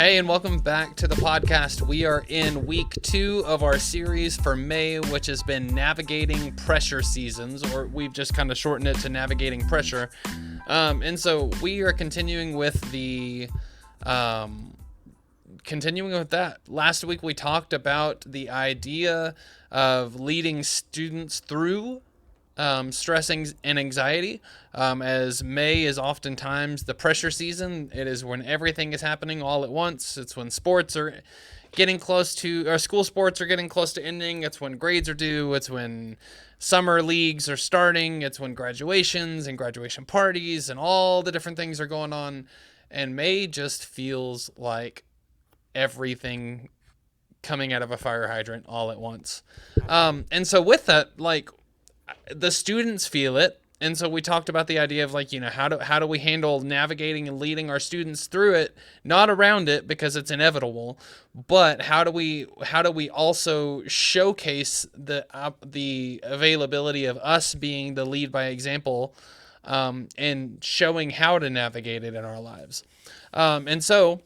Hey, and welcome back to the podcast. We are in week 2 of our series for May, which has been navigating pressure seasons, or we've just kind of shortened it to navigating pressure. And so we are continuing with that. Last week we talked about the idea of leading students through stress and anxiety, as May is oftentimes the pressure season. It is when everything is happening all at once. It's when sports are getting close to, or school sports are getting close to ending. It's when grades are due. It's when summer leagues are starting. It's when graduations and graduation parties and all the different things are going on. And May just feels like everything coming out of a fire hydrant all at once. And so with that, the students feel it. And so we talked about the idea of how do we handle navigating and leading our students through it, not around it because it's inevitable, but how do we also showcase the availability of us being the lead by example, and showing how to navigate it in our lives. And so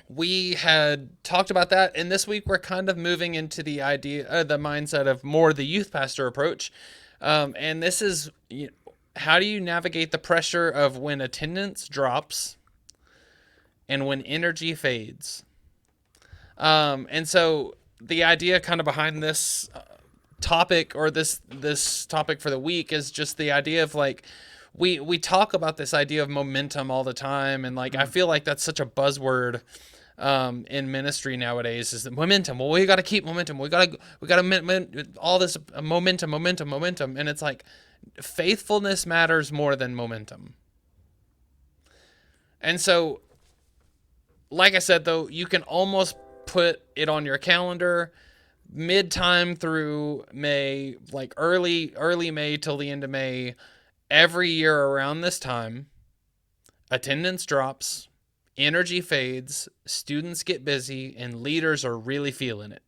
we had talked about that, and this week we're kind of moving into the mindset of more the youth pastor approach. And this is, how do you navigate the pressure of when attendance drops and when energy fades? And so the idea kind of behind this topic, or this topic for the week, is just the idea of we talk about this idea of momentum all the time, and I feel like that's such a buzzword in ministry nowadays, is the momentum. Well, we got to keep momentum. We got to all this momentum. And it's like faithfulness matters more than momentum. And so, like I said, though, you can almost put it on your calendar mid-time through May, like early May till the end of May, every year around this time, attendance drops, energy fades, students get busy, and leaders are really feeling it.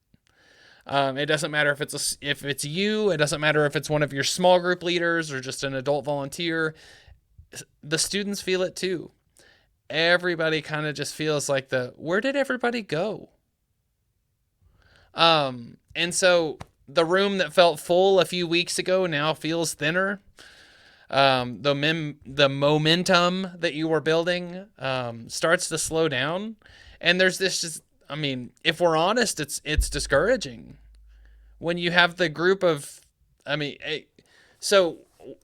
It doesn't matter if it's you. It doesn't matter if it's one of your small group leaders or just an adult volunteer. The students feel it too. Everybody kind of just feels like where did everybody go? And so the room that felt full a few weeks ago now feels thinner. The momentum that you were building starts to slow down, and there's this if we're honest, it's discouraging when you have the group of, so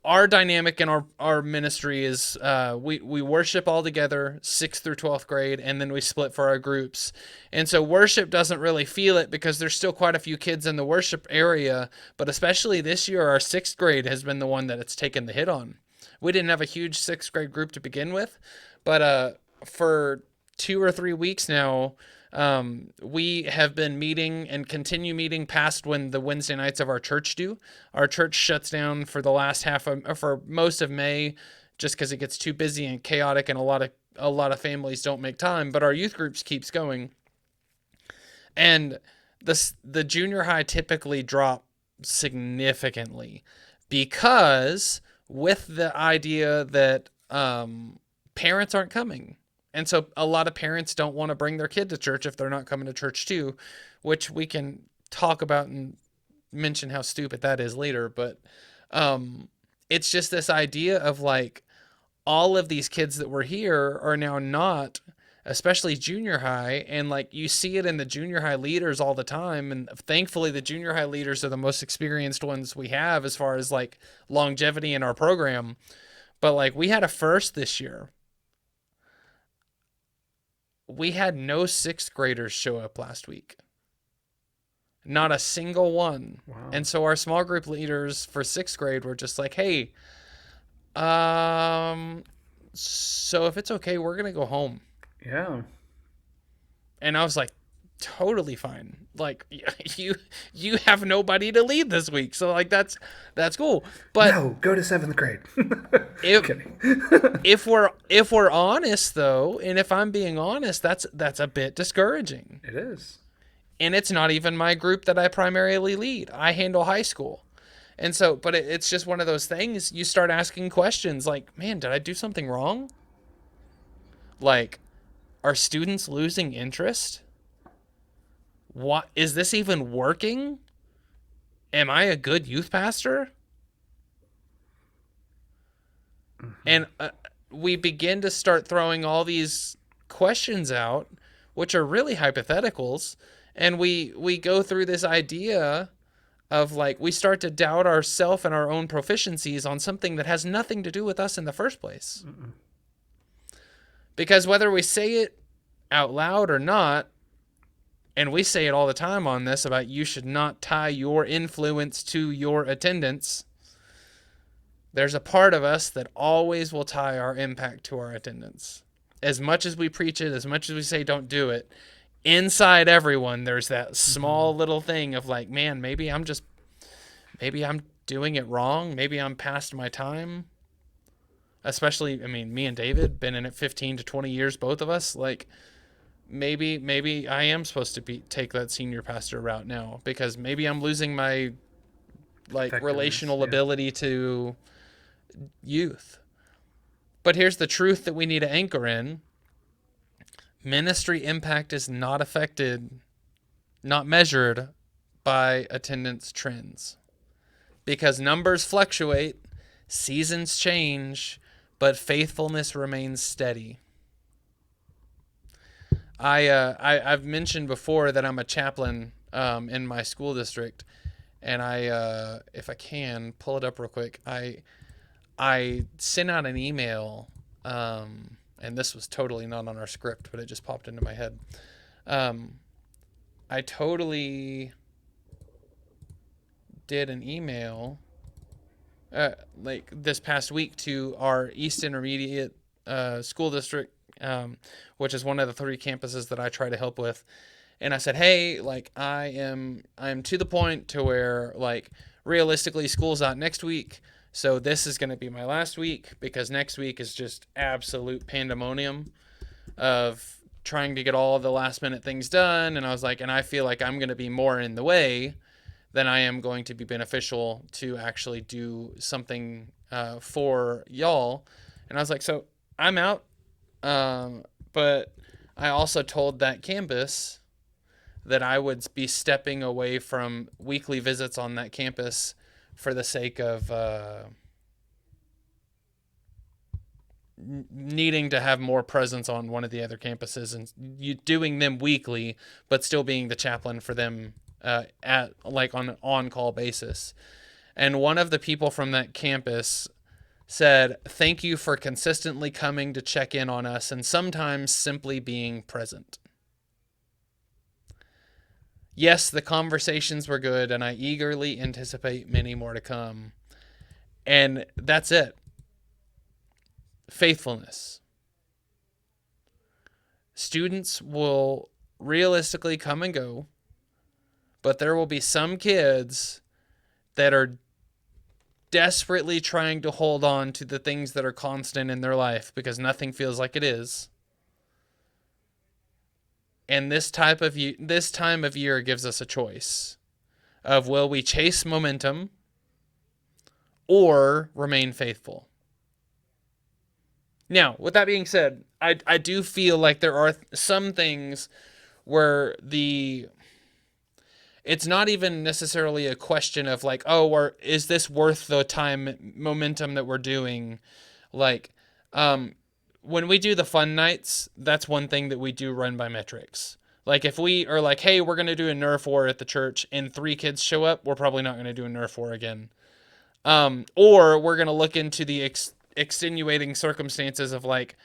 our dynamic in our ministry is we worship all together 6th through 12th grade, and then we split for our groups. And so worship doesn't really feel it because there's still quite a few kids in the worship area, but especially this year our 6th grade has been the one that it's taken the hit on. We didn't have a huge 6th grade group to begin with, but for 2 or 3 weeks now, we have been meeting and continue meeting past when the Wednesday nights of our church do. Our church shuts down for the last for most of May, just because it gets too busy and chaotic, and a lot of families don't make time. But our youth groups keeps going, and the junior high typically drop significantly because with the idea that parents aren't coming. And so a lot of parents don't want to bring their kid to church if they're not coming to church too, which we can talk about and mention how stupid that is later. But it's just this idea of all of these kids that were here are now not, especially junior high. And you see it in the junior high leaders all the time. And thankfully the junior high leaders are the most experienced ones we have as far as longevity in our program. But we had a first this year. We had no 6th graders show up last week. Not a single one. Wow. And so our small group leaders for 6th grade were just like, hey, so if it's okay, we're going to go home. Yeah. And I was like, totally fine. You have nobody to lead this week. So that's cool. But no, go to 7th grade. if we're honest though, and if I'm being honest, that's a bit discouraging. It is. And it's not even my group that I primarily lead. I handle high school. And so, but it's just one of those things, you start asking questions man, did I do something wrong? Are students losing interest? What is this even working? Am I a good youth pastor? And we begin to start throwing all these questions out, which are really hypotheticals, and we go through this idea of like we start to doubt ourselves and our own proficiencies on something that has nothing to do with us in the first place. Because whether we say it out loud or not, and we say it all the time on this about you should not tie your influence to your attendance, there's a part of us that always will tie our impact to our attendance. As much as we preach it, as much as we say don't do it, inside everyone there's that small little thing of like, man, maybe I'm doing it wrong. Maybe I'm past my time. Especially, I mean, me and David been in it 15 to 20 years, both of us. Like, maybe I am supposed to take that senior pastor route now, because maybe I'm losing my like relational ability to youth. But here's the truth that we need to anchor in. Ministry impact is not measured by attendance trends, because numbers fluctuate, seasons change, but faithfulness remains steady. I've mentioned before that I'm a chaplain in my school district, and if I can pull it up real quick, I sent out an email, and this was totally not on our script, but it just popped into my head. I totally did an email like this past week to our East Intermediate school district, which is one of the 3 campuses that I try to help with. And I said, hey, like I'm to the point to where like realistically school's out next week. So this is going to be my last week, because next week is just absolute pandemonium of trying to get all the last minute things done. And I was like, and I feel like I'm going to be more in the way than I am going to be beneficial to actually do something for y'all. And I was like, so I'm out. But I also told that campus that I would be stepping away from weekly visits on that campus for the sake of needing to have more presence on one of the other campuses, and you doing them weekly, but still being the chaplain for them at like on an on-call basis. And one of the people from that campus said, thank you for consistently coming to check in on us and sometimes simply being present. Yes, the conversations were good, and I eagerly anticipate many more to come. And that's it. Faithfulness. Students will realistically come and go, but there will be some kids that are desperately trying to hold on to the things that are constant in their life because nothing feels like it is. And this time of year gives us a choice of, will we chase momentum or remain faithful? Now, with that being said, I do feel like there are some things where it's not even necessarily a question of like, oh, or is this worth the time momentum that we're doing? Like, when we do the fun nights, that's one thing that we do run by metrics. Like if we are like, hey, we're going to do a Nerf war at the church and 3 kids show up, we're probably not going to do a Nerf war again. Or we're going to look into the extenuating circumstances of like,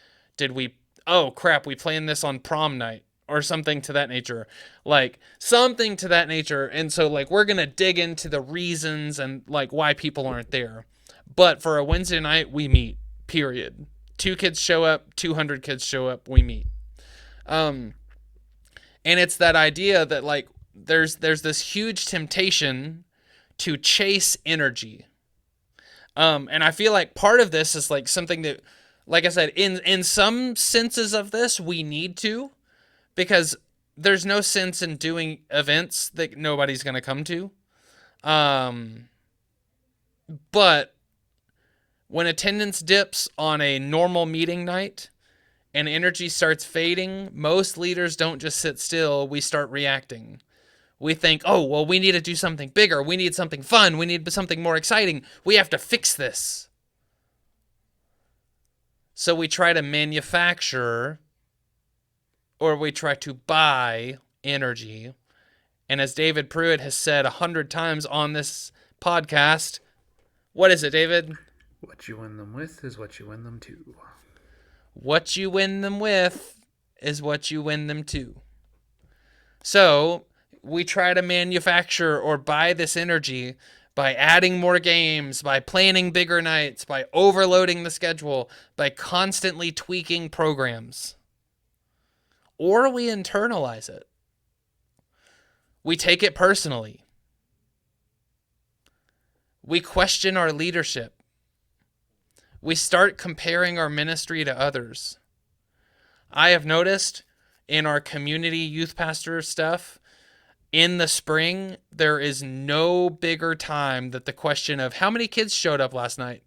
oh crap, we planned this on prom night or something to that nature. Like something to that nature. And so like, we're going to dig into the reasons and like why people aren't there. But for a Wednesday night, we meet, period. 2 kids show up, 200 kids show up, we meet. And it's that idea that like there's this huge temptation to chase energy. And I feel like part of this is like something that, like I said, in some senses of this, we need to, because there's no sense in doing events that nobody's going to come to. But when attendance dips on a normal meeting night, and energy starts fading, most leaders don't just sit still, we start reacting. We think, oh, well, we need to do something bigger. We need something fun. We need something more exciting. We have to fix this. So we try to manufacture, or we try to buy energy. And as David Pruitt has said 100 times on this podcast, what is it, David? What you win them with is what you win them to. What you win them with is what you win them to. So we try to manufacture or buy this energy by adding more games, by planning bigger nights, by overloading the schedule, by constantly tweaking programs. Or we internalize it. We take it personally. We question our leadership. We start comparing our ministry to others. I have noticed in our community youth pastor stuff, in the spring, there is no bigger time that the question of how many kids showed up last night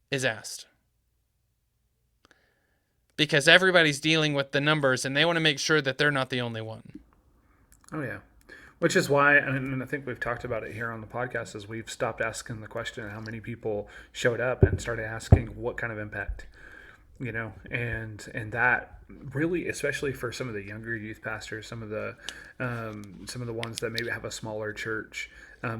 is asked. Because everybody's dealing with the numbers and they want to make sure that they're not the only one. Oh, yeah. Which is why, and I think we've talked about it here on the podcast, is we've stopped asking the question of how many people showed up and started asking what kind of impact, and that really, especially for some of the younger youth pastors, some of the ones that maybe have a smaller church,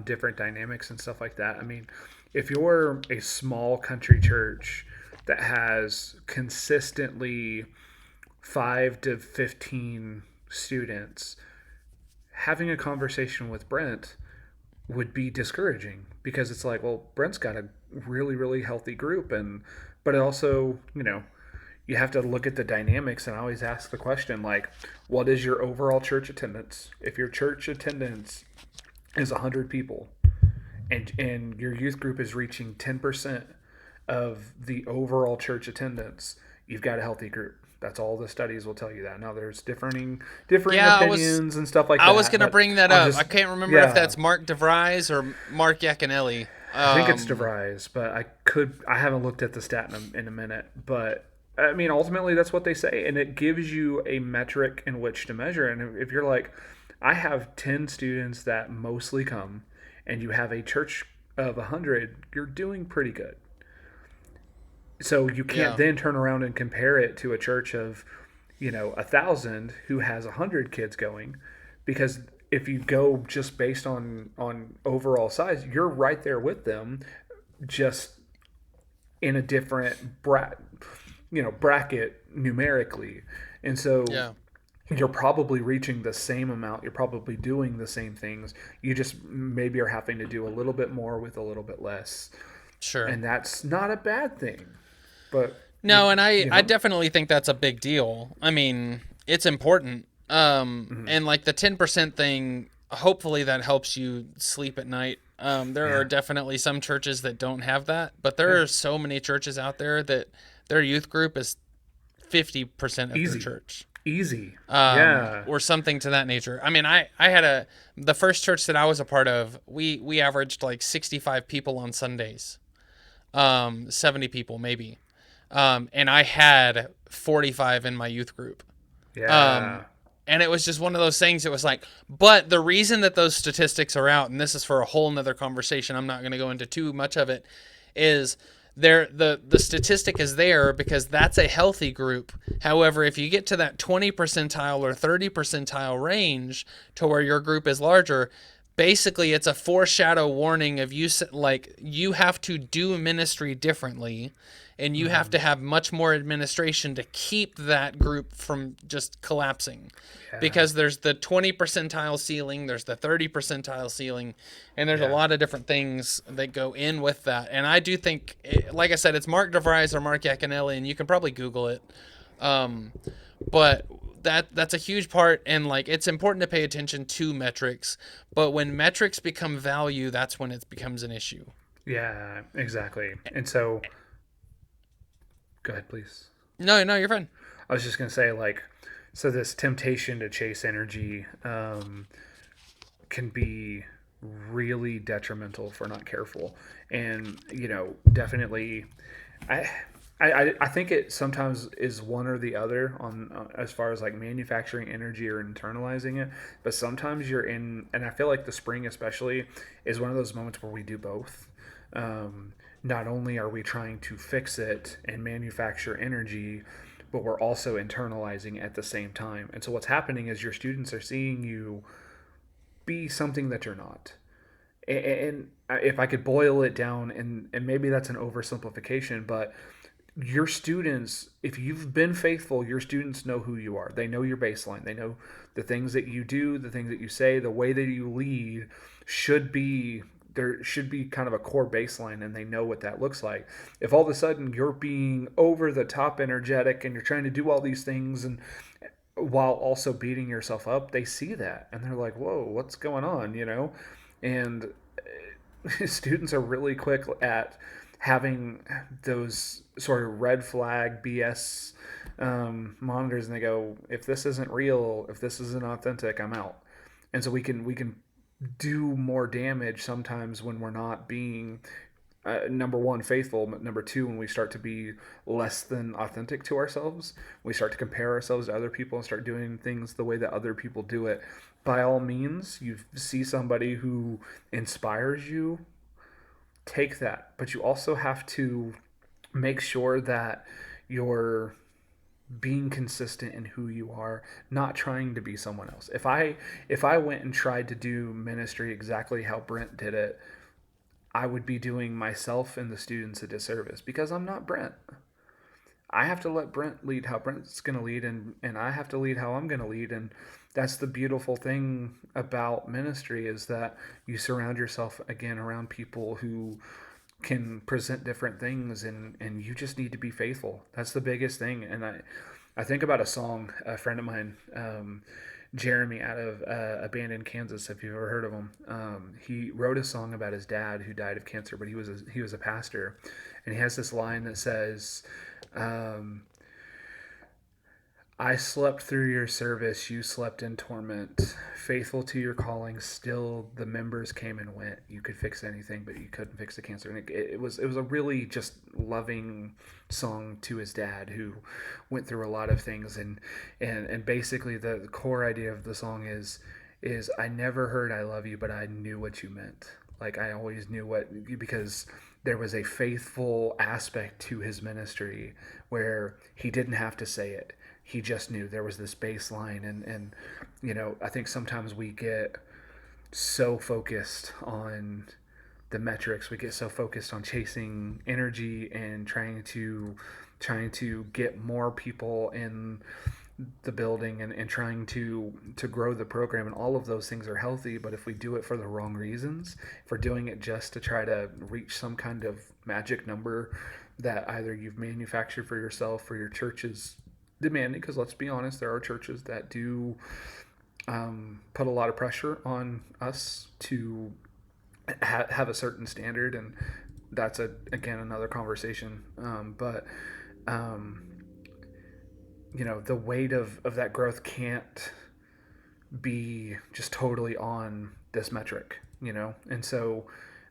different dynamics and stuff like that. I mean, if you're a small country church that has consistently 5 to 15 students, having a conversation with Brent would be discouraging, because it's like, well, Brent's got a really, really healthy group, but it also, you have to look at the dynamics. And I always ask the question, like, what is your overall church attendance? If your church attendance is 100 people and your youth group is reaching 10% of the overall church attendance, you've got a healthy group. That's all the studies will tell you that. Now, there's differing opinions and stuff like that. I was going to bring that up. I can't remember if that's Mark DeVries or Mark Iaconelli. I think it's DeVries, but I haven't looked at the stat in a minute. But I mean, ultimately, that's what they say, and it gives you a metric in which to measure. And if you're like, I have 10 students that mostly come, and you have a church of 100, you're doing pretty good. So you can't then turn around and compare it to a church of, 1,000 who has 100 kids going, because if you go just based on overall size, you're right there with them, just in a different bracket numerically. And so you're probably reaching the same amount. You're probably doing the same things. You just maybe are having to do a little bit more with a little bit less. Sure. And that's not a bad thing. But no, and I definitely think that's a big deal. I mean, it's important. And like the 10% thing, hopefully that helps you sleep at night. There are definitely some churches that don't have that, but there are so many churches out there that their youth group is 50% of their church. Easy. Or something to that nature. I mean, I had the first church that I was a part of, we averaged like 65 people on Sundays. 70 people maybe. And I had 45 in my youth group. Yeah. And it was just one of those things. It was like, but the reason that those statistics are out, and this is for a whole nother conversation, I'm not going to go into too much of it, is the statistic is there because that's a healthy group. However, if you get to that 20 percentile or 30 percentile range to where your group is larger, basically it's a foreshadow warning of you have to do ministry differently, and you have to have much more administration to keep that group from just collapsing. Because there's the 20 percentile ceiling, there's the 30 percentile ceiling, and there's a lot of different things that go in with that. And I do think, like I said, it's Mark DeVries or Mark Iaconelli, and you can probably Google it. But that's a huge part, and like it's important to pay attention to metrics. But when metrics become value, that's when it becomes an issue. Yeah, exactly. And so, go ahead, please. No, you're fine. I was just gonna say, so this temptation to chase energy can be really detrimental if we're not careful. And definitely, I I think it sometimes is one or the other on as far as like manufacturing energy or internalizing it. But sometimes you're in, and I feel like the spring especially is one of those moments where we do both. Not only are we trying to fix it and manufacture energy, but we're also internalizing at the same time. And so what's happening is your students are seeing you be something that you're not. And if I could boil it down, and maybe that's an oversimplification, but your students, if you've been faithful, your students know who you are. They know your baseline. They know the things that you do, the things that you say, the way that you lead should be there should be kind of a core baseline, and they know what that looks like. If all of a sudden you're being over the top energetic and you're trying to do all these things and while also beating yourself up, they see that and they're like, "Whoa, what's going on?" And students are really quick at having those sort of red flag BS monitors, and they go, "If this isn't real, if this isn't authentic, I'm out." And so we can do more damage sometimes when we're not being number one faithful, but number two when we start to be less than authentic to ourselves. We start to compare ourselves to other people and start doing things the way that other people do it. By all means, you see somebody who inspires you, take that, but you also have to make sure that you're being consistent in who you are, not trying to be someone else. If I went and tried to do ministry exactly how Brent did it, I would be doing myself and the students a disservice because I'm not Brent. I have to let Brent lead how Brent's going to lead, and I have to lead how I'm going to lead. And that's the beautiful thing about ministry is that you surround yourself again around people who can present different things, and you just need to be faithful. That's the biggest thing. And I think about a song, a friend of mine, Jeremy out of a band in Kansas, if you've ever heard of him. He wrote a song about his dad who died of cancer, but he was a pastor, and he has this line that says, um, "I slept through your service, you slept in torment. Faithful to your calling, still the members came and went. You could fix anything, but you couldn't fix the cancer." And it was a really just loving song to his dad, who went through a lot of things, and basically the core idea of the song is I never heard I love you, but I knew what you meant. Like I always knew what, because there was a faithful aspect to his ministry where he didn't have to say it. He just knew there was this baseline, and I think sometimes we get so focused on the metrics, we get so focused on chasing energy and trying to get more people in the building, and trying to grow the program, and all of those things are healthy. But if we do it for the wrong reasons, if we're doing it just to try to reach some kind of magic number that either you've manufactured for yourself or your church is demanding, because let's be honest, there are churches that do put a lot of pressure on us to have a certain standard, and that's again another conversation. But um, the weight of that growth can't be just totally on this metric. And so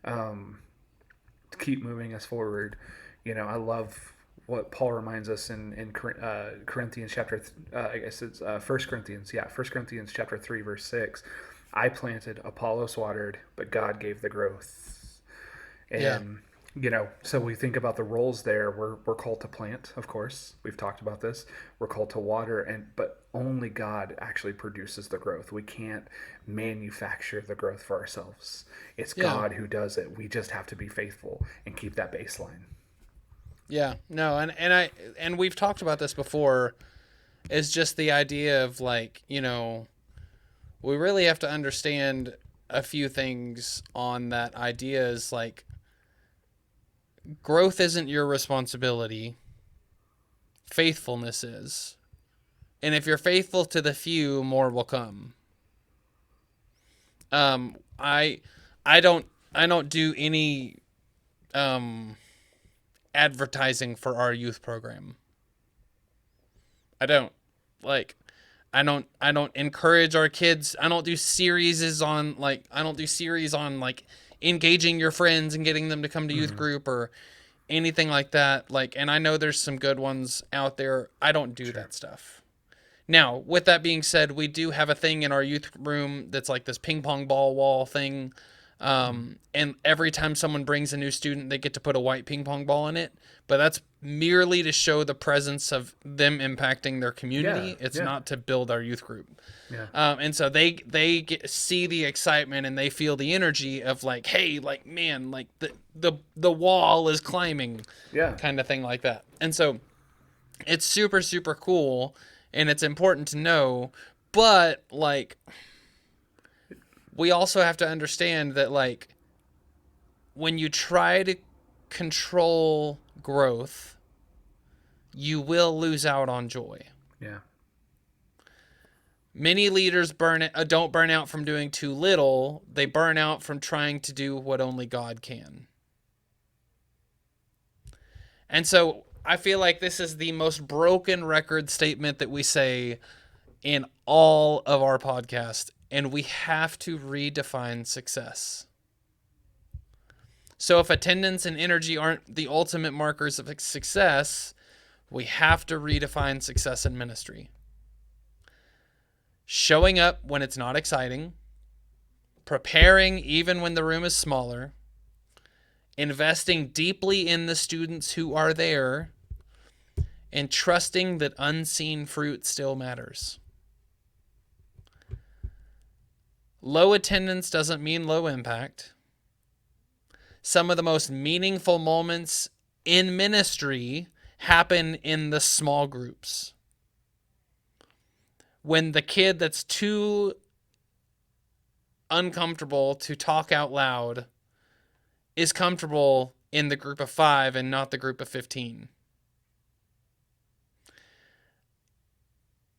to keep moving us forward, I love what Paul reminds us in Corinthians chapter, I guess it's 1 Corinthians, yeah, 1 Corinthians chapter 3, verse 6. I planted, Apollos watered, but God gave the growth. Yeah. And, so we think about the roles there. We're called to plant, of course. We've talked about this. We're called to water, but only God actually produces the growth. We can't manufacture the growth for ourselves. It's Yeah. God who does it. We just have to be faithful and keep that baseline. Yeah. No, and we've talked about this before. Is just the idea of like, we really have to understand a few things on that idea is like growth isn't your responsibility. Faithfulness is. And if you're faithful to the few, more will come. Um I I don't do any um advertising for our youth program. I don't. Like I don't encourage our kids. I don't do series on like engaging your friends and getting them to come to youth Mm-hmm. group or anything like that. Like, and I know there's some good ones out there. I don't do Sure. that stuff. Now, with that being said, we do have a thing in our youth room that's like this ping pong ball wall thing. Mm. And every time someone brings a new student, they get to put a white ping pong ball in it. But that's merely to show the presence of them impacting their Yeah. community. It's Yeah. not to build our youth group. Yeah. And so see the excitement and they feel the energy of like, hey, like man, like the wall is climbing, Yeah. kind of thing like that. And so it's super super cool, and it's important to know. But like, we also have to understand that like when you try to control growth, you will lose out on joy. Yeah. Many leaders don't burn out from doing too little. They burn out from trying to do what only God can. And so I feel like this is the most broken record statement that we say in all of our podcast, and we have to redefine success. So if attendance and energy aren't the ultimate markers of success, we have to redefine success in ministry. Showing up when it's not exciting, preparing even when the room is smaller, investing deeply in the students who are there, and trusting that unseen fruit still matters. Low attendance doesn't mean low impact. Some of the most meaningful moments in ministry happen in the small groups. When the kid that's too uncomfortable to talk out loud is comfortable in the group of 5 and not the group of 15.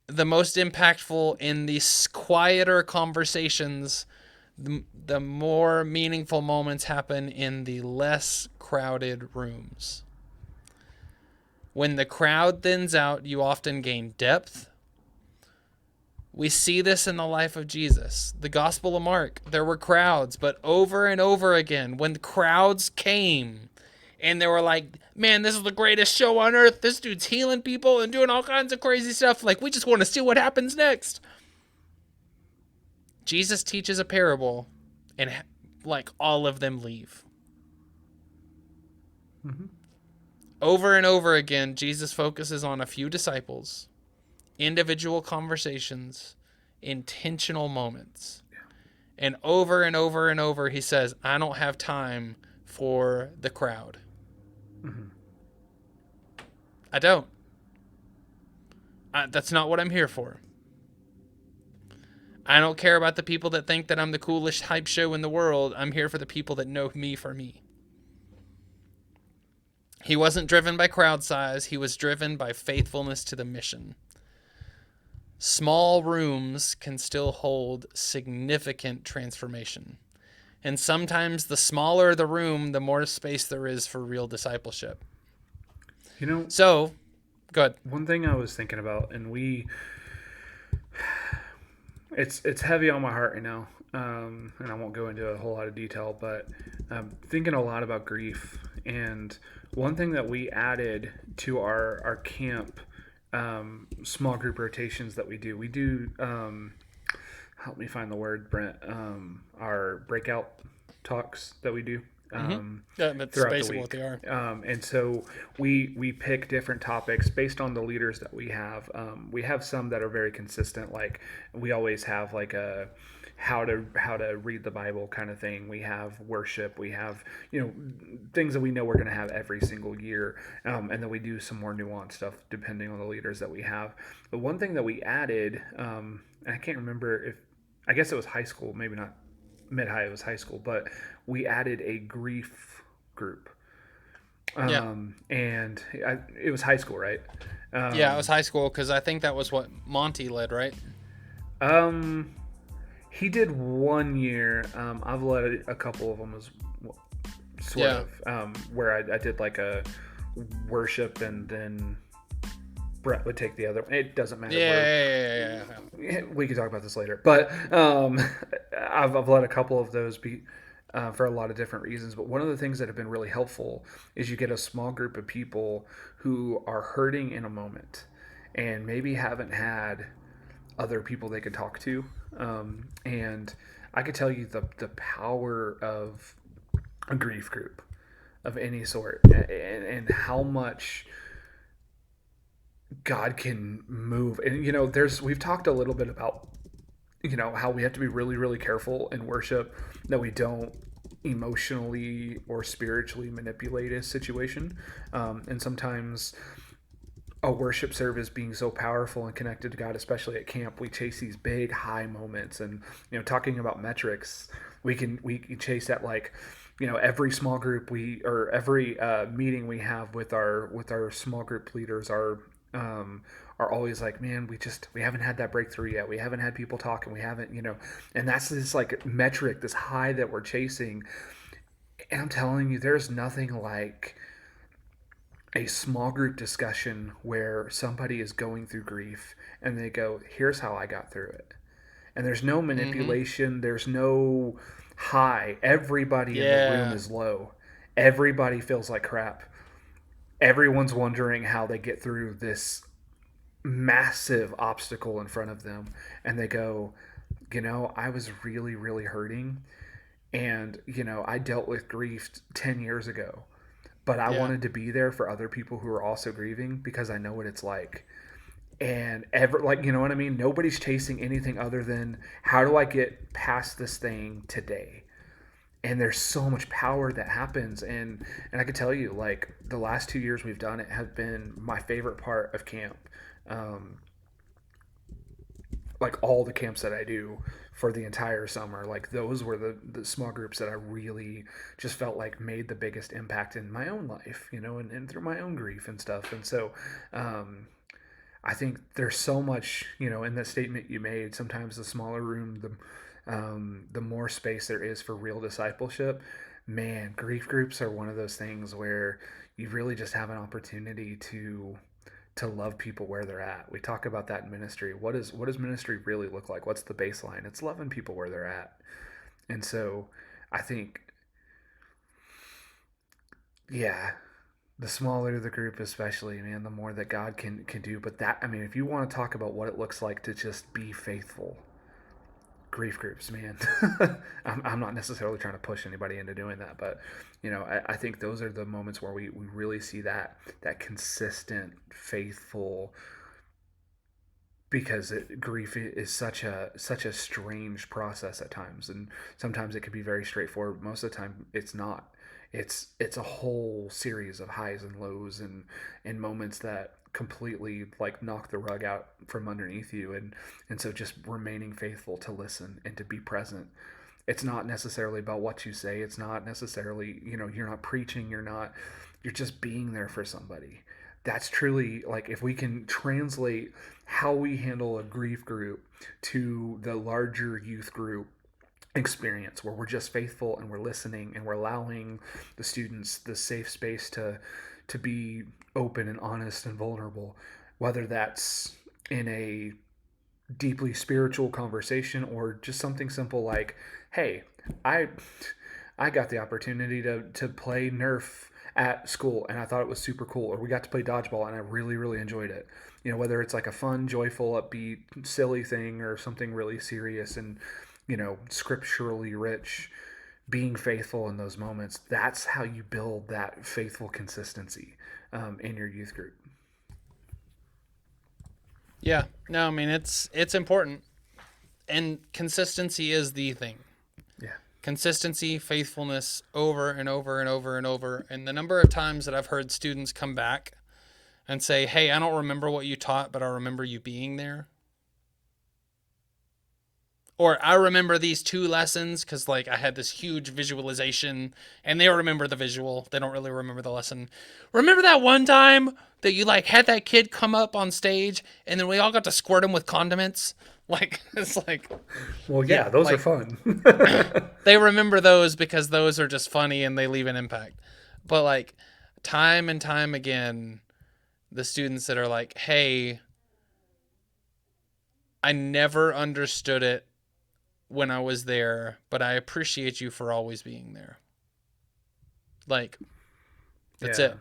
The most impactful in these quieter conversations, the more meaningful moments happen in the less crowded rooms. When the crowd thins out, you often gain depth. We see this in the life of Jesus. The Gospel of Mark, there were crowds, but over and over again, when the crowds came and they were like, man, this is the greatest show on earth. This dude's healing people and doing all kinds of crazy stuff. Like, we just want to see what happens next. Jesus teaches a parable and like all of them leave. Mm-hmm. Over and over again, Jesus focuses on a few disciples, individual conversations, intentional moments. And over and over and over, he says, I don't have time for the crowd. Mm-hmm. I don't. That's not what I'm here for. I don't care about the people that think that I'm the coolest hype show in the world. I'm here for the people that know me for me. He wasn't driven by crowd size. He was driven by faithfulness to the mission. Small rooms can still hold significant transformation. And sometimes the smaller the room, the more space there is for real discipleship. You know, So, good. one thing I was thinking about, and it's heavy on my heart right now, and I won't go into a whole lot of detail, but I'm thinking a lot about grief. And one thing that we added to our camp small group rotations that we do help me find the word, Brent, our breakout talks that we do That's throughout the basically week. what they are. And so we pick different topics based on the leaders that we have. We have some that are very consistent. Like we always have like a how to read the Bible kind of thing. We have worship. We have things that we know we're going to have every single year, and then we do some more nuanced stuff depending on the leaders that we have. But one thing that we added, and I can't remember if I guess it was high school, maybe not mid-high, it was high school, but we added a grief group. Yeah. And it was high school, right? Yeah, it was high school because I think that was what Monty led, right? He did 1 year. I've led a couple of them as sort of, where I did like a worship and then Brett would take the other. It doesn't matter. Yeah. We can talk about this later, but I've led a couple of those. for a lot of different reasons. But one of the things that have been really helpful is you get a small group of people who are hurting in a moment and maybe haven't had other people they could talk to. And I could tell you the power of a grief group of any sort, and how much God can move. And we've talked a little bit about how we have to be really really careful in worship that we don't emotionally or spiritually manipulate a situation. And sometimes a worship service being so powerful and connected to God, especially at camp, we chase these big high moments. And talking about metrics, we can chase that, like, every small group or every meeting we have with our small group leaders are always like, man, we haven't had that breakthrough yet. We haven't had people talk, and we haven't, and that's this like metric, this high that we're chasing. And I'm telling you, there's nothing like a small group discussion where somebody is going through grief and they go, here's how I got through it. And there's no Mm-hmm. manipulation, there's no high. Everybody in the room Yeah. is low. Everybody feels like crap. Everyone's wondering how they get through this massive obstacle in front of them. And they go, I was really, really hurting. And, I dealt with grief 10 years ago, but I Yeah. wanted to be there for other people who are also grieving because I know what it's like. And ever, like, you know what I mean? Nobody's chasing anything other than, how do I get past this thing today? And there's so much power that happens. And I can tell you, like, the last 2 years we've done it have been my favorite part of camp. Um, like all the camps that I do for the entire summer, like those were the small groups that I really just felt like made the biggest impact in my own life, and through my own grief and stuff. And so um, I think there's so much, in that statement you made. Sometimes the smaller room, the more space there is for real discipleship. Man, grief groups are one of those things where you really just have an opportunity to love people where they're at. We talk about that in ministry. What does ministry really look like? What's the baseline? It's loving people where they're at. And so I think, yeah, the smaller the group, especially, man, the more that God can do. But that, I mean, if you want to talk about what it looks like to just be faithful, grief groups, man. I'm not necessarily trying to push anybody into doing that, but I think those are the moments where we really see that consistent, faithful, because grief is such a strange process at times, and sometimes it can be very straightforward. Most of the time it's not. It's a whole series of highs and lows, and moments that completely like knock the rug out from underneath you. And so just remaining faithful to listen and to be present. It's not necessarily about what you say. It's not necessarily, you're not preaching, you're just being there for somebody. That's truly, like, if we can translate how we handle a grief group to the larger youth group experience, where we're just faithful and we're listening and we're allowing the students the safe space to be open and honest and vulnerable, whether that's in a deeply spiritual conversation or just something simple like, hey, i I got the opportunity to play Nerf at school, and I thought it was super cool. Or we got to play dodgeball and I really, really enjoyed it. Whether it's like a fun, joyful, upbeat, silly thing or something really serious and, scripturally rich, being faithful in those moments, that's how you build that faithful consistency in your youth group. Yeah. No, I mean it's important, and consistency is the thing. Yeah. Consistency, faithfulness, over and over and over and over. And the number of times that I've heard students come back and say, "Hey, I don't remember what you taught, but I remember you being there." Or I remember these two lessons because like I had this huge visualization, and they remember the visual. They don't really remember the lesson. Remember that one time that you like had that kid come up on stage and then we all got to squirt him with condiments? Like it's like, Well, yeah, yeah, those are like fun. they remember those because those are just funny and they leave an impact. But like time and time again, the students that are like, "Hey, I never understood it when I was there, but I appreciate you for always being there. Like, that's Yeah. it.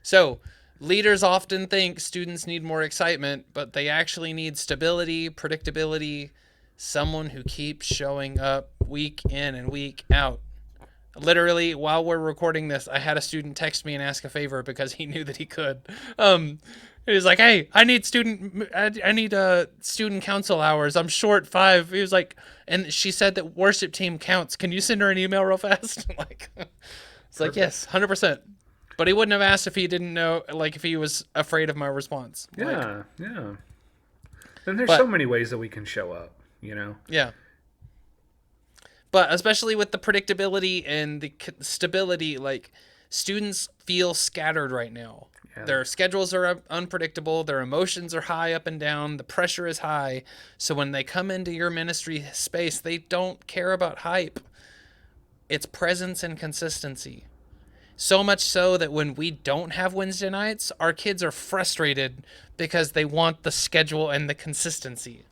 So, leaders often think students need more excitement, but they actually need stability, predictability, someone who keeps showing up week in and week out. Literally, while we're recording this, I had a student text me and ask a favor because he knew that he could. Um, he was like, "Hey, I need student council hours. I'm short 5." He was like, and she said that worship team counts. Can you send her an email real fast? Like, it's like, Perfect. yes, 100%. But he wouldn't have asked if he didn't know, like if he was afraid of my response. Like, Yeah. Yeah. And there's so but many ways that we can show up, you know? yeah, but especially with the predictability and the stability, like students feel scattered right now. Yeah. Their schedules are unpredictable, their emotions are high up and down, the pressure is high. So when they come into your ministry space, they don't care about hype. It's presence and consistency. So much so that when we don't have Wednesday nights, our kids are frustrated because they want the schedule and the consistency.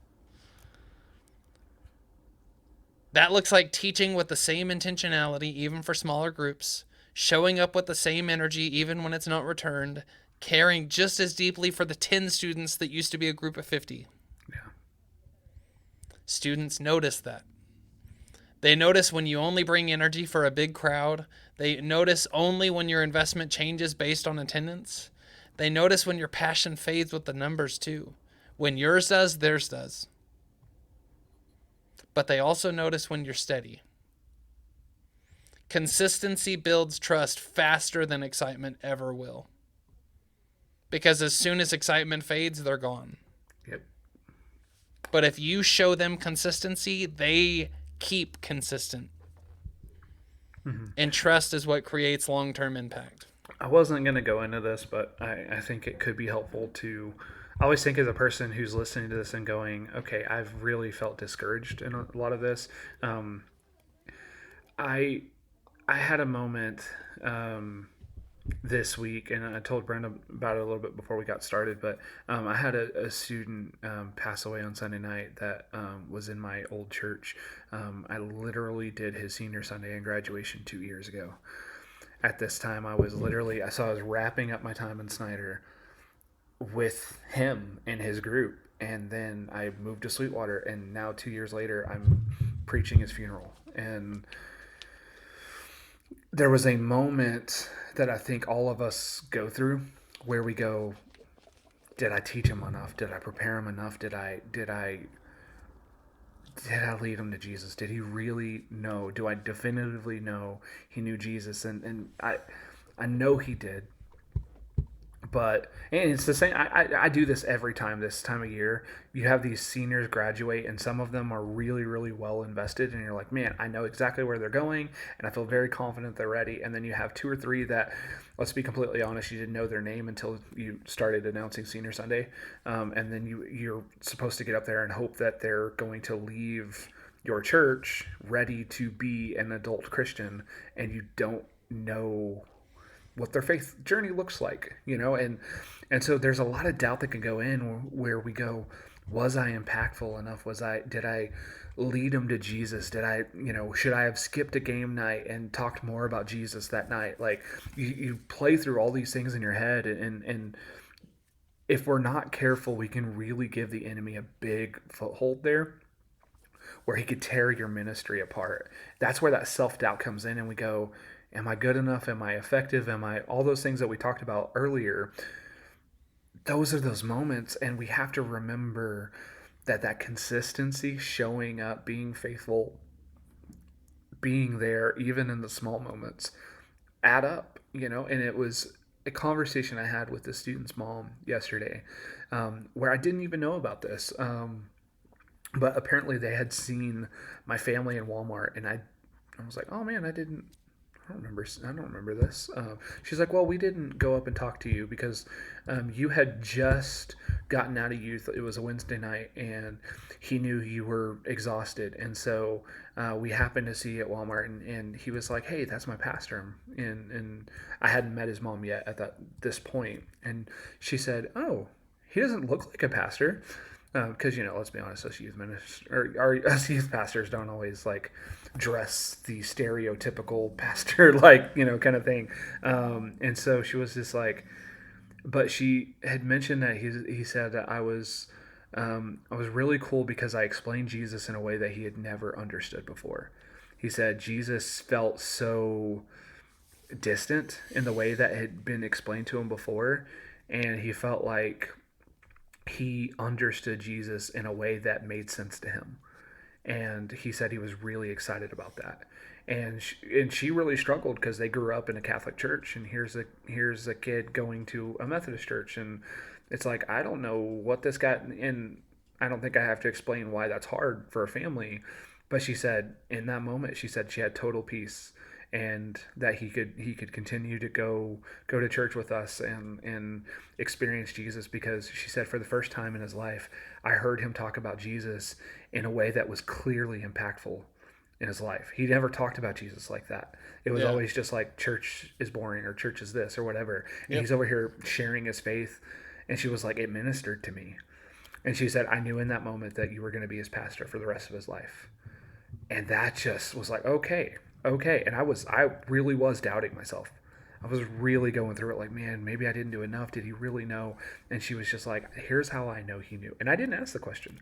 That looks like teaching with the same intentionality, even for smaller groups, showing up with the same energy, even when it's not returned, caring just as deeply for the 10 students that used to be a group of 50. Yeah. Students notice that. They notice when you only bring energy for a big crowd. They notice only when your investment changes based on attendance. They notice when your passion fades with the numbers, too. When yours does, theirs does. But they also notice when you're steady. Consistency builds trust faster than excitement ever will. Because as soon as excitement fades, they're gone. Yep. But if you show them consistency, they keep consistent. Mm-hmm. And trust is what creates long term impact. I wasn't going to go into this, but I think it could be helpful to. I always think as a person who's listening to this and going, okay, I've really felt discouraged in a lot of this. I I had a moment this week, and I told Brenda about it a little bit before we got started. But I had a student pass away on Sunday night that was in my old church. I literally did his senior Sunday and graduation 2 years ago. At this time, I was wrapping up my time in Snyder with him and his group, and then I moved to Sweetwater, and now 2 years later, I'm preaching his funeral. And there was a moment that I think all of us go through where we go, did I teach him enough? Did I prepare him enough? Did I lead him to Jesus? Did he really know? Do I definitively know he knew Jesus? And I know he did. But and it's the same. I do this every time this time of year. You have these seniors graduate, and some of them are really really well invested, and you're like, man, I know exactly where they're going, and I feel very confident they're ready. And then you have two or three that, let's be completely honest, you didn't know their name until you started announcing Senior Sunday, and then you're supposed to get up there and hope that they're going to leave your church ready to be an adult Christian, and you don't know what their faith journey looks like, and so there's a lot of doubt that can go in where we go, was I impactful enough? Did I lead them to Jesus? Did I, should I have skipped a game night and talked more about Jesus that night? Like you play through all these things in your head, and if we're not careful, we can really give the enemy a big foothold there where he could tear your ministry apart. That's where that self-doubt comes in, and we go, am I good enough? Am I effective? Am I all those things that we talked about earlier? Those are those moments, and we have to remember that consistency, showing up, being faithful, being there, even in the small moments, add up, And it was a conversation I had with the student's mom yesterday, where I didn't even know about this. But apparently they had seen my family in Walmart, and I was like, oh man, I don't remember this. She's like, well, we didn't go up and talk to you because you had just gotten out of youth. It was a Wednesday night, and he knew you were exhausted. And so we happened to see you at Walmart, and he was like, hey, that's my pastor. And I hadn't met his mom yet at this point. And she said, oh, he doesn't look like a pastor. Because let's be honest, us youth ministers or us youth pastors don't always like dress the stereotypical pastor like kind of thing. And so she was just like, but she had mentioned that he said that I was really cool because I explained Jesus in a way that he had never understood before. He said Jesus felt so distant in the way that had been explained to him before, and he felt like he understood Jesus in a way that made sense to him. And he said he was really excited about that. And she really struggled because they grew up in a Catholic church, and here's a kid going to a Methodist church, and it's like I don't know what this got, and I don't think I have to explain why that's hard for a family. But she said in that moment, she said she had total peace, and that he could continue to go to church with us and experience Jesus, because she said for the first time in his life, I heard him talk about Jesus in a way that was clearly impactful in his life. He never talked about Jesus like that. It was Yeah. always just like church is boring or church is this or whatever. And Yep. he's over here sharing his faith. And she was like, it ministered to me. And she said, I knew in that moment that you were going to be his pastor for the rest of his life. And that just was like, okay, okay. And I really was doubting myself. I was really going through it like, man, maybe I didn't do enough. Did he really know? And she was just like, here's how I know he knew. And I didn't ask the question.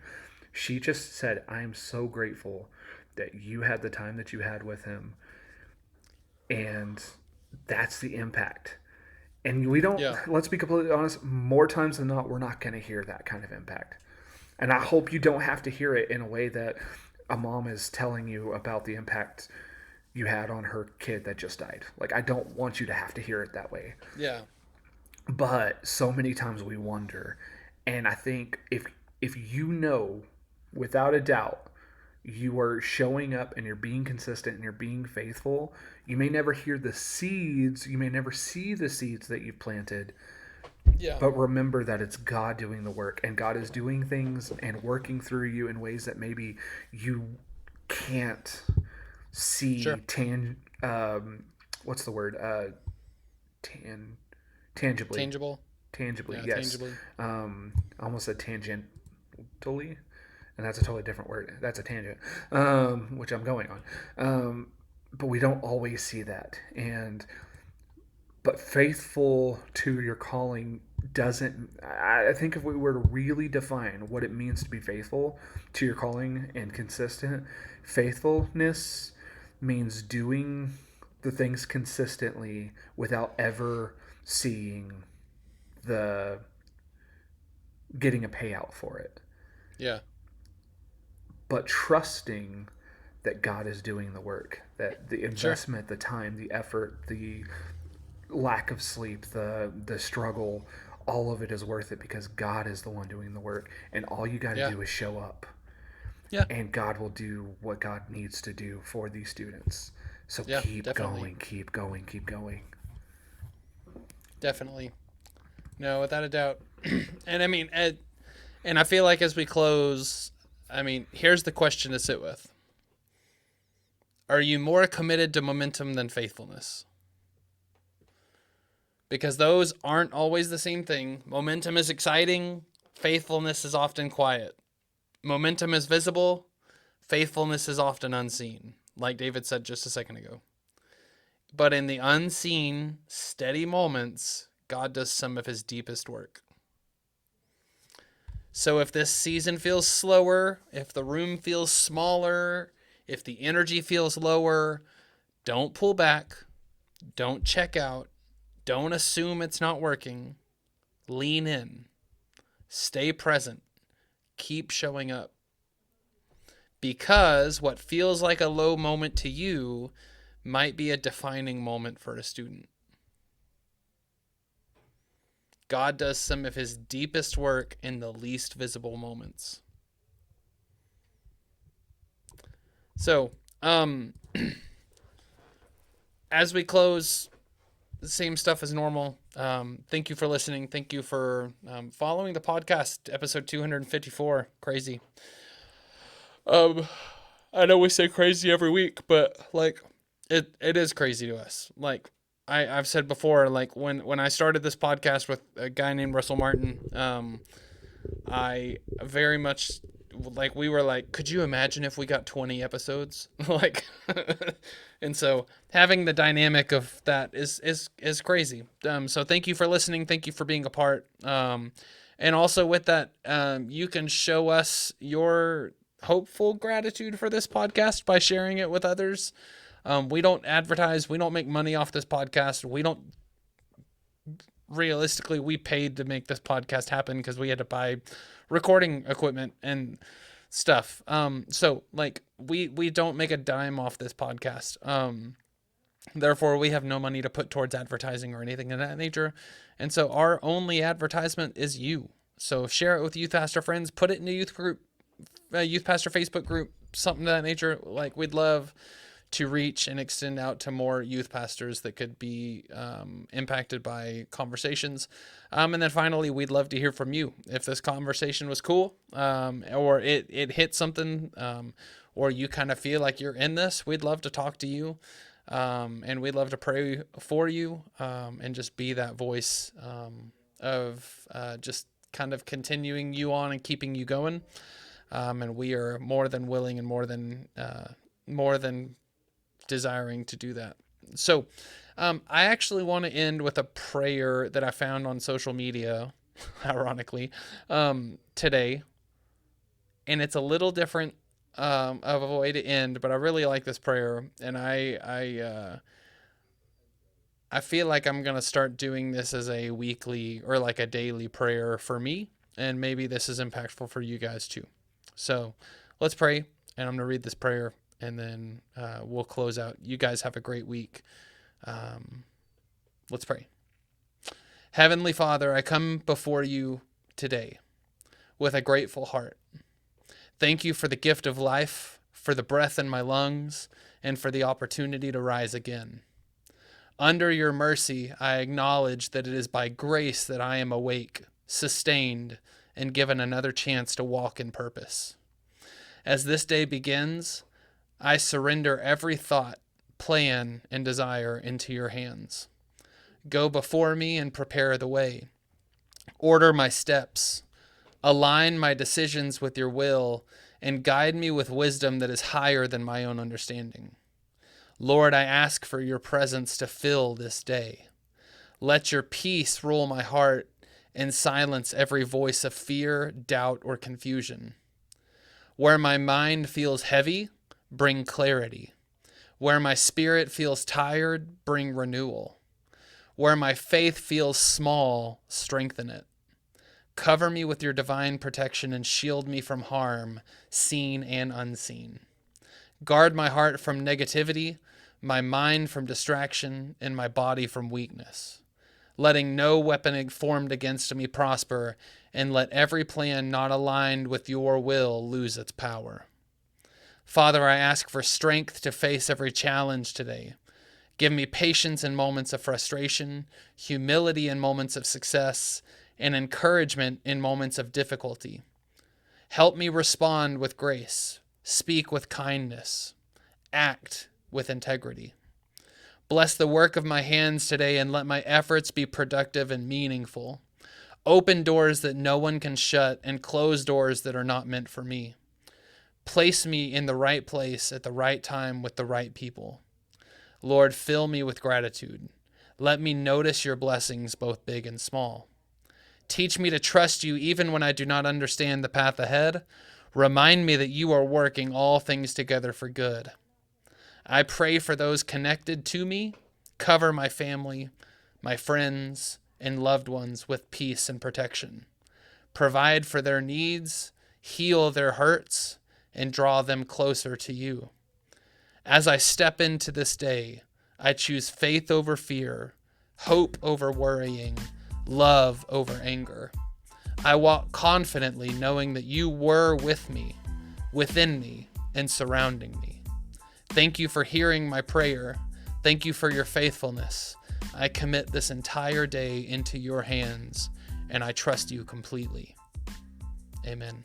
She just said, I am so grateful that you had the time that you had with him. And that's the impact. And we don't, Yeah. let's be completely honest, more times than not, we're not going to hear that kind of impact. And I hope you don't have to hear it in a way that a mom is telling you about the impact you had on her kid that just died. Like, I don't want you to have to hear it that way. Yeah. But so many times we wonder. And I think if you know without a doubt you are showing up and you're being consistent and you're being faithful, you may never hear the seeds, you may never see the seeds that you've planted, Yeah. but remember that it's God doing the work, and God is doing things and working through you in ways that maybe you can't see Sure. what's the word? Tan tangibly. Tangible. Tangibly, Yeah. yes. Tangibly. I almost said tangentially, and that's a totally different word. That's a tangent, which I'm going on. But we don't always see that. And but faithful to your calling doesn't. I think if we were to really define what it means to be faithful to your calling and consistent, faithfulness means doing the things consistently without ever seeing the getting a payout for it, Yeah. but trusting that God is doing the work, that the Sure. investment, the time, the effort, the lack of sleep, the struggle, all of it is worth it because God is the one doing the work, and all you got to Yeah. do is show up, Yeah. and God will do what God needs to do for these students. So Yeah. keep Definitely. going, keep going, keep going. Definitely. No, without a doubt. And I mean, and I feel like as we close, I mean, here's the question to sit with: are you more committed to momentum than faithfulness? Because those aren't always the same thing. Momentum is exciting, faithfulness is often quiet. Momentum is visible, faithfulness is often unseen, like David said just a second ago. But in the unseen, steady moments, God does some of his deepest work. So if this season feels slower, if the room feels smaller, if the energy feels lower, don't pull back, don't check out, don't assume it's not working. Lean in, stay present, keep showing up. Because what feels like a low moment to you might be a defining moment for a student. God does some of his deepest work in the least visible moments. So, as we close, the same stuff as normal. Thank you for listening. Thank you for following the podcast, episode 254. Crazy. Um, I know we say crazy every week, but like, it is crazy to us. Like, I've said before, like when I started this podcast with a guy named Russell Martin, I very much like, we were like, could you imagine if we got 20 episodes? Like, and so having the dynamic of that is crazy. So thank you for listening. Thank you for being a part. And also with that, you can show us your hopeful gratitude for this podcast by sharing it with others. We don't advertise. We don't make money off this podcast. We don't, realistically, we paid to make this podcast happen because we had to buy recording equipment and stuff. So like, we don't make a dime off this podcast. Therefore, we have no money to put towards advertising or anything of that nature. And so our only advertisement is you. So share it with youth pastor friends, put it in a youth group, youth pastor Facebook group, something of that nature. Like, we'd love to reach and extend out to more youth pastors that could be impacted by conversations. And then finally, we'd love to hear from you. If this conversation was cool, or it hit something, or you kind of feel like you're in this, we'd love to talk to you. And we'd love to pray for you, and just be that voice of just kind of continuing you on and keeping you going. And we are more than willing and more than desiring to do that. So I actually want to end with a prayer that I found on social media, ironically, today. And it's a little different of a way to end, but I really like this prayer, and I feel like I'm gonna start doing this as a weekly or like a daily prayer for me, and maybe this is impactful for you guys too. So let's pray, and I'm gonna read this prayer, and then we'll close out. You guys have a great week. Let's pray. Heavenly Father, I come before you today with a grateful heart. Thank you for the gift of life, for the breath in my lungs, and for the opportunity to rise again. Under your mercy, I acknowledge that it is by grace that I am awake, sustained, and given another chance to walk in purpose. As this day begins, I surrender every thought, plan, and desire into your hands. Go before me and prepare the way. Order my steps. Align my decisions with your will, and guide me with wisdom that is higher than my own understanding. Lord, I ask for your presence to fill this day. Let your peace rule my heart and silence every voice of fear, doubt, or confusion. Where my mind feels heavy, bring clarity. Where my spirit feels tired, bring renewal. Where my faith feels small, strengthen it. Cover me with your divine protection and shield me from harm, seen and unseen. Guard my heart from negativity, my mind from distraction, and my body from weakness. Letting no weapon formed against me prosper, and let every plan not aligned with your will lose its power. Father, I ask for strength to face every challenge today. Give me patience in moments of frustration, humility in moments of success, and encouragement in moments of difficulty. Help me respond with grace, speak with kindness, act with integrity. Bless the work of my hands today and let my efforts be productive and meaningful. Open doors that no one can shut and close doors that are not meant for me. Place me in the right place at the right time with the right people. Lord, fill me with gratitude. Let me notice your blessings, both big and small. Teach me to trust you even when I do not understand the path ahead. Remind me that you are working all things together for good. I pray for those connected to me. Cover my family, my friends, and loved ones with peace and protection. Provide for their needs, heal their hurts, and draw them closer to you. As I step into this day, I choose faith over fear, hope over worrying, love over anger. I walk confidently knowing that you were with me, within me, and surrounding me. Thank you for hearing my prayer. Thank you for your faithfulness. I commit this entire day into your hands, and I trust you completely. Amen.